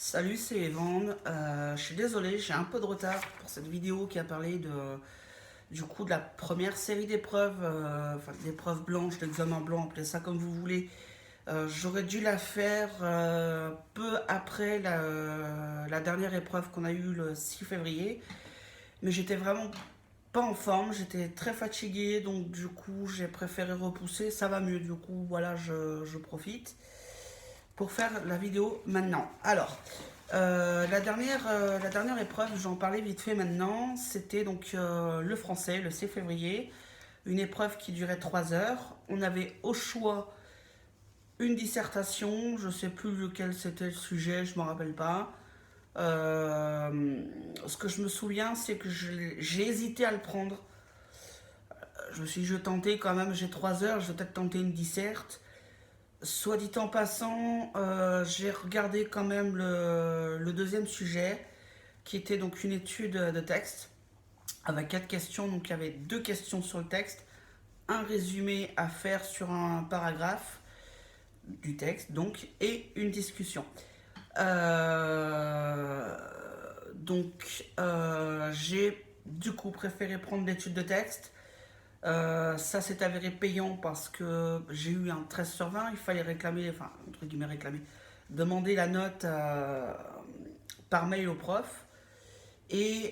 Salut, c'est Evan. Je suis désolé, j'ai un peu de retard pour cette vidéo qui a parlé du coup de la première série d'épreuves, enfin d'épreuves blanches, d'examen blanc, appelez ça comme vous voulez. J'aurais dû la faire peu après la dernière épreuve qu'on a eue le 6 février, mais j'étais vraiment pas en forme, j'étais très fatigué, donc du coup j'ai préféré repousser. Ça va mieux, du coup voilà, je profite pour faire la vidéo maintenant. Alors, la dernière épreuve, j'en parlais vite fait maintenant, c'était donc le français, le 6 février, une épreuve qui durait 3 heures. On avait au choix une dissertation, je sais plus lequel c'était le sujet, je m'en rappelle pas. Ce que je me souviens, c'est que j'ai hésité à le prendre. Je me suis dit, je tentais quand même, j'ai 3 heures, je vais peut-être tenter une disserte. Soit dit en passant, j'ai regardé quand même le deuxième sujet, qui était donc une étude de texte, avec 4 questions. Donc il y avait 2 questions sur le texte, un résumé à faire sur un paragraphe du texte, donc, et une discussion. J'ai du coup préféré prendre l'étude de texte. Ça s'est avéré payant parce que j'ai eu un 13 sur 20. Il fallait réclamer, enfin, entre guillemets réclamer, demander la note par mail au prof. Et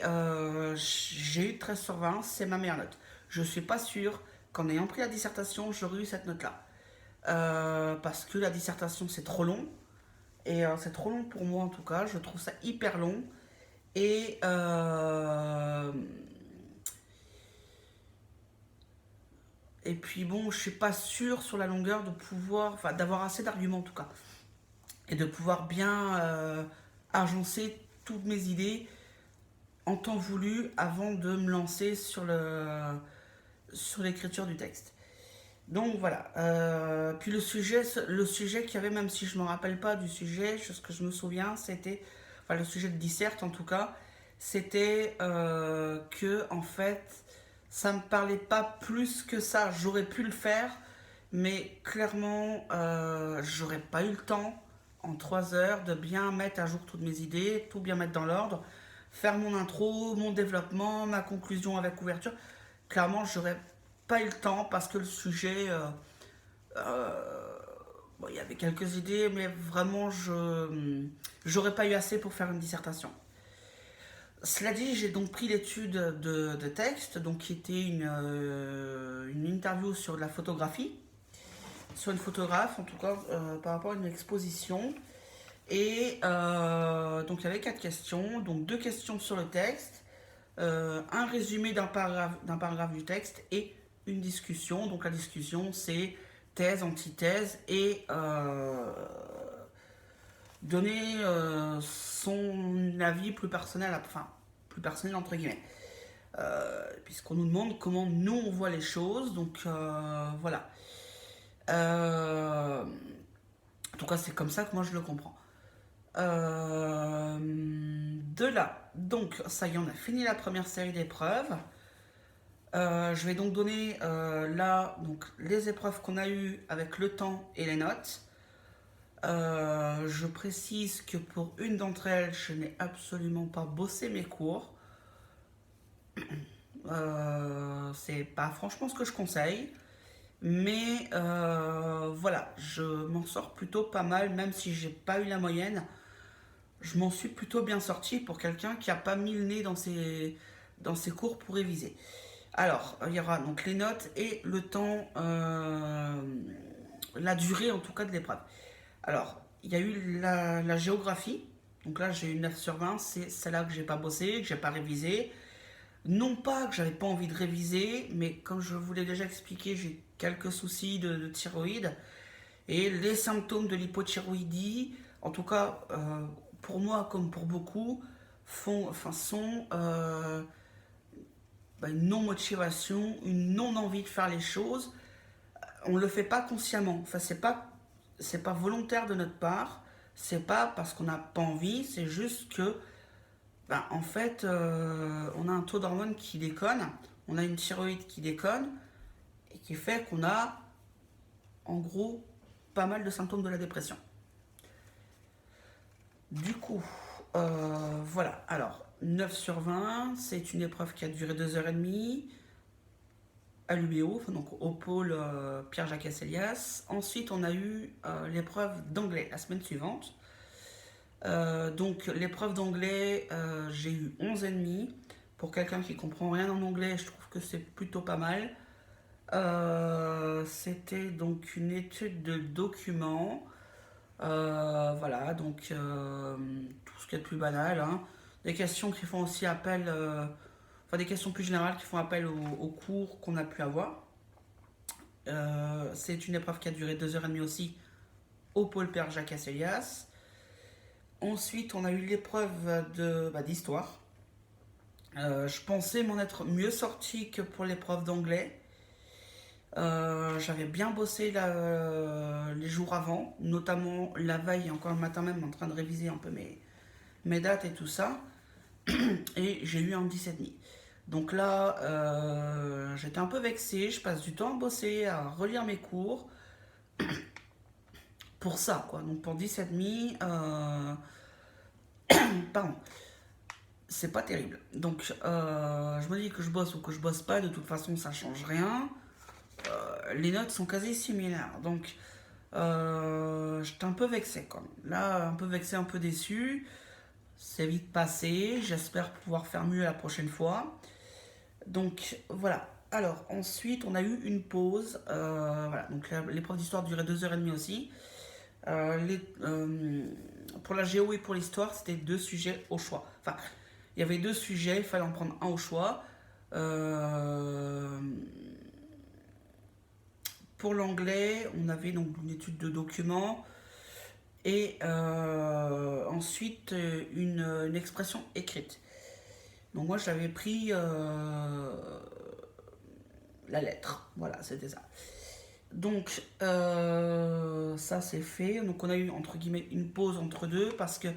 j'ai eu 13 sur 20, c'est ma meilleure note. Je suis pas sûre qu'en ayant pris la dissertation, j'aurais eu cette note-là. Parce que la dissertation, c'est trop long. Et c'est trop long pour moi en tout cas. Je trouve ça hyper long. Et Et puis bon, je suis pas sûre sur la longueur de pouvoir, enfin d'avoir assez d'arguments en tout cas, et de pouvoir bien agencer toutes mes idées en temps voulu avant de me lancer sur l'écriture du texte. Donc voilà. Puis le sujet qu'il y avait, même si je ne me rappelle pas du sujet, ce que je me souviens, c'était, enfin le sujet de disserte en tout cas, c'était que en fait, ça me parlait pas plus que ça. J'aurais pu le faire, mais clairement, j'aurais pas eu le temps en 3 heures de bien mettre à jour toutes mes idées, tout bien mettre dans l'ordre, faire mon intro, mon développement, ma conclusion avec ouverture. Clairement, j'aurais pas eu le temps parce que le sujet, bon, il y avait quelques idées, mais vraiment, j'aurais pas eu assez pour faire une dissertation. Cela dit, j'ai donc pris l'étude de texte, donc qui était une interview sur la photographie, sur une photographe en tout cas, par rapport à une exposition. Et donc il y avait 4 questions, donc 2 questions sur le texte, un résumé d'un paragraphe du texte et une discussion. Donc la discussion c'est thèse, antithèse et donner son avis plus personnel, enfin plus personnel entre guillemets. Puisqu'on nous demande comment nous on voit les choses, donc voilà. En tout cas c'est comme ça que moi je le comprends. De là, donc ça y est, on a fini la première série d'épreuves. Je vais donc donner là donc, les épreuves qu'on a eues avec le temps et les notes. Je précise que pour une d'entre elles, je n'ai absolument pas bossé mes cours. C'est pas franchement ce que je conseille. Mais voilà, je m'en sors plutôt pas mal, même si j'ai pas eu la moyenne. Je m'en suis plutôt bien sorti pour quelqu'un qui n'a pas mis le nez dans ses cours pour réviser. Alors, il y aura donc les notes et le temps, la durée en tout cas de l'épreuve. Alors, il y a eu la géographie. Donc là, j'ai eu 9 sur 20. C'est celle-là que j'ai pas bossé, que j'ai pas révisé. Non pas que j'avais pas envie de réviser, mais comme je vous l'ai déjà expliqué, j'ai quelques soucis de thyroïde. Et les symptômes de l'hypothyroïdie, en tout cas pour moi comme pour beaucoup, sont une non-motivation, une non-envie de faire les choses. On ne le fait pas consciemment. Enfin, c'est pas volontaire de notre part. C'est pas parce qu'on n'a pas envie. C'est juste que, en fait, on a un taux d'hormones qui déconne. On a une thyroïde qui déconne et qui fait qu'on a, en gros, pas mal de symptômes de la dépression. Du coup, voilà. Alors, 9 sur 20, c'est une épreuve qui a duré 2h30 à l'UBO, enfin, donc au pôle Pierre-Jacques Asselias. Ensuite, on a eu l'épreuve d'anglais la semaine suivante. Donc, l'épreuve d'anglais, j'ai eu 11,5. Pour quelqu'un qui comprend rien en anglais, je trouve que c'est plutôt pas mal. C'était donc une étude de documents. Voilà, donc tout ce qui est le plus banal, hein. Des questions qui font aussi appel, enfin des questions plus générales qui font appel aux cours qu'on a pu avoir. C'est une épreuve qui a duré 2h30 aussi au pôle Père Jacques Asselias. Ensuite, on a eu l'épreuve d'histoire. Je pensais m'en être mieux sorti que pour l'épreuve d'anglais. J'avais bien bossé les jours avant, notamment la veille, encore le matin même, en train de réviser un peu mes dates et tout ça. Et j'ai eu un 17,5. Donc là, j'étais un peu vexé. Je passe du temps à bosser, à relire mes cours. Pour ça, quoi. Donc pour 17,5, pardon, c'est pas terrible. Donc je me dis que je bosse ou que je bosse pas, de toute façon, ça change rien. Les notes sont quasi similaires. Donc j'étais un peu vexé, quand même. Là, un peu vexé, un peu déçu. C'est vite passé. J'espère pouvoir faire mieux la prochaine fois. Donc voilà. Alors ensuite, on a eu une pause. Voilà. Donc l'épreuve d'histoire durait 2h30 aussi. Pour la géo et pour l'histoire, c'était 2 sujets au choix. Enfin, il y avait 2 sujets, il fallait en prendre un au choix. Pour l'anglais, on avait donc une étude de documents et ensuite une expression écrite. Donc moi, j'avais pris la lettre. Voilà, c'était ça. Donc ça c'est fait. Donc on a eu entre guillemets une pause entre deux parce que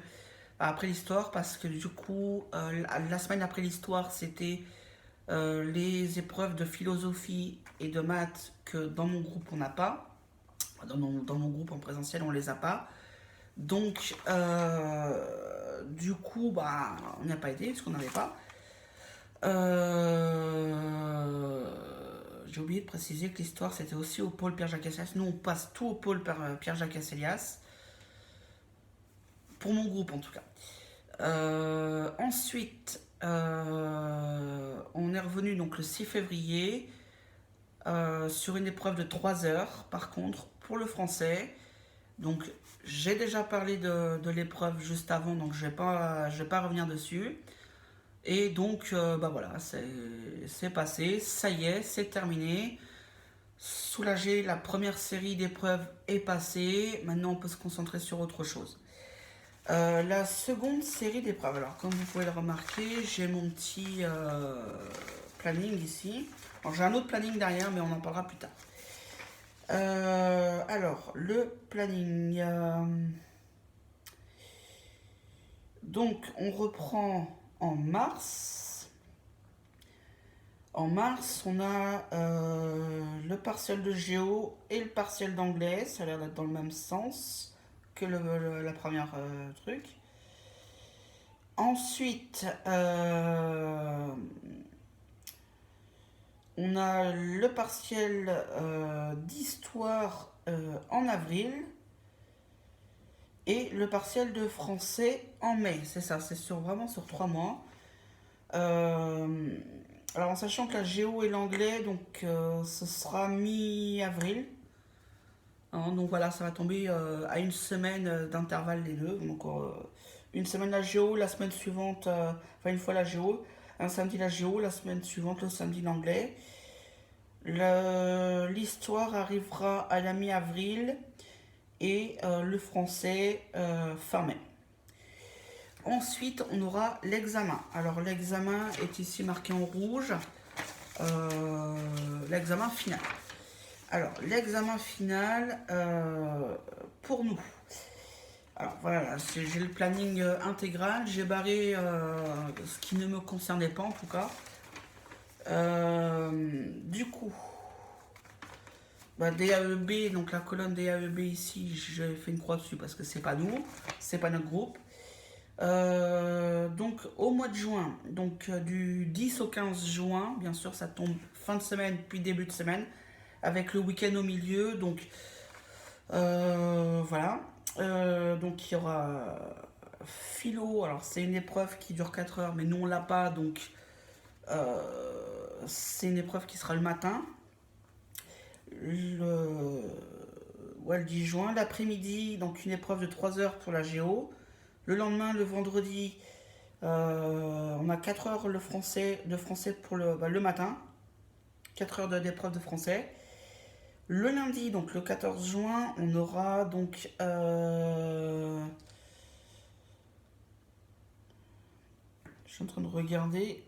après l'histoire, parce que du coup la semaine après l'histoire c'était les épreuves de philosophie et de maths que dans mon groupe on n'a pas. Dans mon groupe en présentiel on les a pas. Donc du coup bah on n'y a pas été parce qu'on n'avait pas. J'ai oublié de préciser que l'histoire c'était aussi au pôle Pierre-Jacques Asselias. Nous on passe tout au pôle Pierre-Jacques Asselias. Pour mon groupe en tout cas. Ensuite, on est revenu donc le 6 février sur une épreuve de 3 heures par contre pour le français. Donc j'ai déjà parlé de l'épreuve juste avant, donc je vais pas revenir dessus. Et donc bah voilà, c'est passé, ça y est, c'est terminé. Soulagé, la première série d'épreuves est passée. Maintenant on peut se concentrer sur autre chose. La seconde série d'épreuves. Alors, comme vous pouvez le remarquer, j'ai mon petit planning ici. Alors, j'ai un autre planning derrière, mais on en parlera plus tard. Alors, le planning. Donc, on reprend en mars. En mars, on a le partiel de géo et le partiel d'anglais. Ça a l'air d'être dans le même sens que la première truc. Ensuite, on a le partiel d'histoire en avril et le partiel de français en mai. C'est ça, c'est vraiment sur 3 mois. Alors en sachant que la géo et l'anglais, donc ce sera mi-avril. Hein, donc voilà, ça va tomber à une semaine d'intervalle les deux. Donc une semaine la géo, la semaine suivante, enfin une fois la géo, un samedi la géo, la semaine suivante le samedi l'anglais. L'histoire arrivera à la mi-avril et le français fin mai. Ensuite, on aura l'examen. Alors l'examen est ici marqué en rouge, l'examen final. Alors l'examen final pour nous. Alors voilà, j'ai le planning intégral, j'ai barré ce qui ne me concernait pas en tout cas. Du coup, DAEB, donc la colonne DAEB ici, j'ai fait une croix dessus parce que c'est pas nous, c'est pas notre groupe. Donc au mois de juin, donc du 10 au 15 juin, bien sûr ça tombe fin de semaine puis début de semaine, avec le week-end au milieu, donc voilà. Donc il y aura philo, alors c'est une épreuve qui dure 4 heures, mais nous on l'a pas, donc euh, c'est une épreuve qui sera le matin, le, ouais, le 10 juin, l'après-midi, donc une épreuve de 3 heures pour la géo. Le lendemain, le vendredi, on a 4 heures de français pour le matin, 4 heures d'épreuve de français. Le lundi, donc le 14 juin, on aura donc je suis en train de regarder.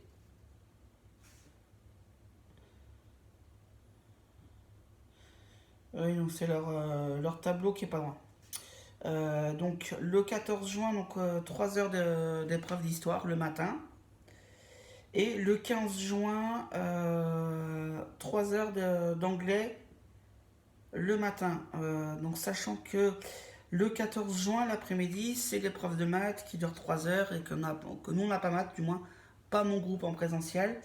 Oui, donc c'est leur tableau qui est pas loin. Donc le 14 juin, donc 3 heures d'épreuve d'histoire le matin. Et le 15 juin, 3 heures d'anglais le matin. Donc sachant que le 14 juin, l'après-midi, c'est l'épreuve de maths qui dure 3 heures et que nous, on n'a pas maths, du moins pas mon groupe en présentiel.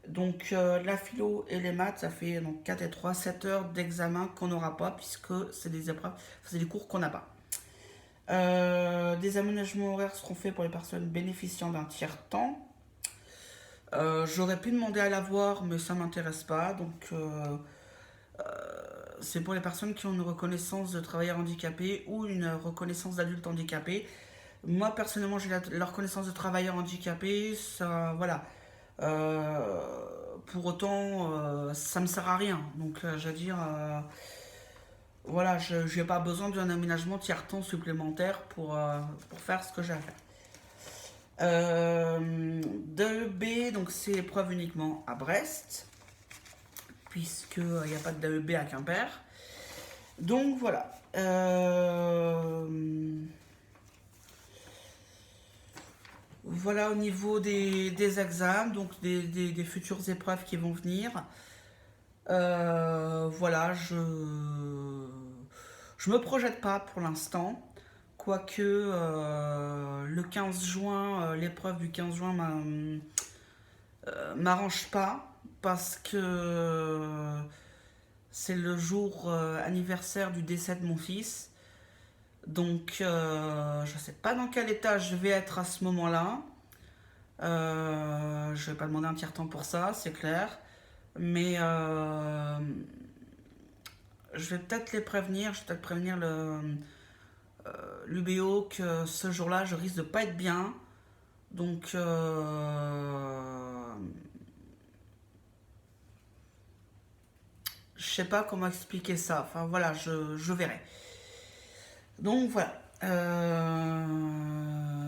Donc la philo et les maths, ça fait donc 4 et 3, 7 heures d'examen qu'on n'aura pas puisque c'est des épreuves, c'est des cours qu'on n'a pas. Des aménagements horaires seront faits pour les personnes bénéficiant d'un tiers-temps. J'aurais pu demander à l'avoir, mais ça m'intéresse pas. Donc c'est pour les personnes qui ont une reconnaissance de travailleur handicapé ou une reconnaissance d'adulte handicapé. Moi personnellement, j'ai la reconnaissance de travailleur handicapé. Ça, voilà. Euh, pour autant, ça me sert à rien. Donc, je veux dire, voilà, je n'ai pas besoin d'un aménagement tiers-temps supplémentaire pour faire ce que j'ai à faire. DEB, donc c'est épreuve uniquement à Brest, puisqu'il n'y a pas de DEB à Quimper. Donc voilà. Voilà au niveau des examens, donc des futures épreuves qui vont venir. Voilà, je me projette pas pour l'instant. Quoique le 15 juin, l'épreuve du 15 juin m'arrange pas parce que c'est le jour anniversaire du décès de mon fils. Donc je sais pas dans quel état je vais être à ce moment-là. Je vais pas demander un tiers-temps pour ça, c'est clair. Mais je vais peut-être les prévenir, je vais peut-être prévenir l'UBO que ce jour-là, je risque de pas être bien. Donc, je sais pas comment expliquer ça. Enfin, voilà, je verrai. Donc, voilà.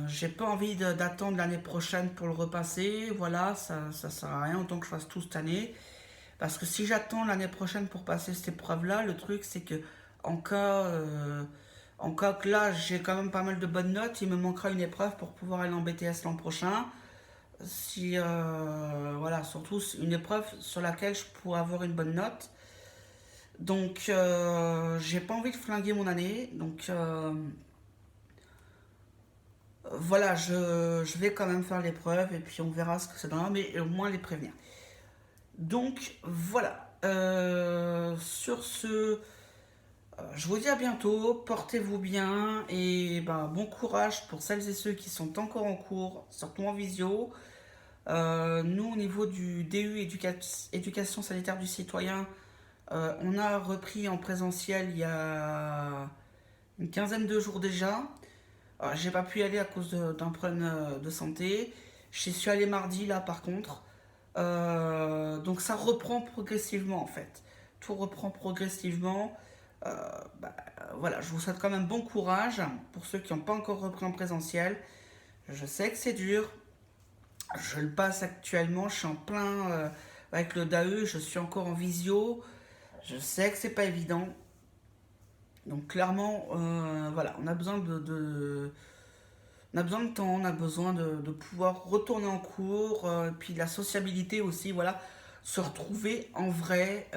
J'ai pas envie d'attendre l'année prochaine pour le repasser. Voilà, ça sert à rien autant que je fasse tout cette année. Parce que si j'attends l'année prochaine pour passer cette épreuve-là, le truc c'est que en cas, euh, en cas que là j'ai quand même pas mal de bonnes notes, il me manquera une épreuve pour pouvoir aller en BTS l'an prochain. Si voilà, surtout une épreuve sur laquelle je pourrais avoir une bonne note. Donc j'ai pas envie de flinguer mon année. Donc voilà, je vais quand même faire l'épreuve et puis on verra ce que ça donnera, mais au moins les prévenir. Donc voilà. Sur ce, je vous dis à bientôt, portez-vous bien et ben, bon courage pour celles et ceux qui sont encore en cours, surtout en visio. Nous, au niveau du DU Éducation sanitaire du citoyen, on a repris en présentiel il y a une quinzaine de jours déjà. J'ai pas pu y aller à cause d'un problème de santé. J'y suis allé mardi là par contre. Donc ça reprend progressivement en fait. Tout reprend progressivement. Euh, bah, voilà, je vous souhaite quand même bon courage pour ceux qui n'ont pas encore repris en présentiel. Je sais que c'est dur. Je le passe actuellement. Je suis en plein avec le DAE. Je suis encore en visio. Je sais que c'est pas évident. Donc clairement, voilà, on a besoin de temps, on a besoin de pouvoir retourner en cours, puis de la sociabilité aussi, voilà, se retrouver en vrai,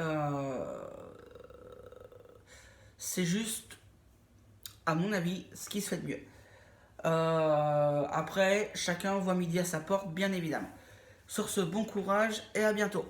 c'est juste, à mon avis, ce qui se fait de mieux. Après, chacun voit midi à sa porte, bien évidemment. Sur ce, bon courage et à bientôt.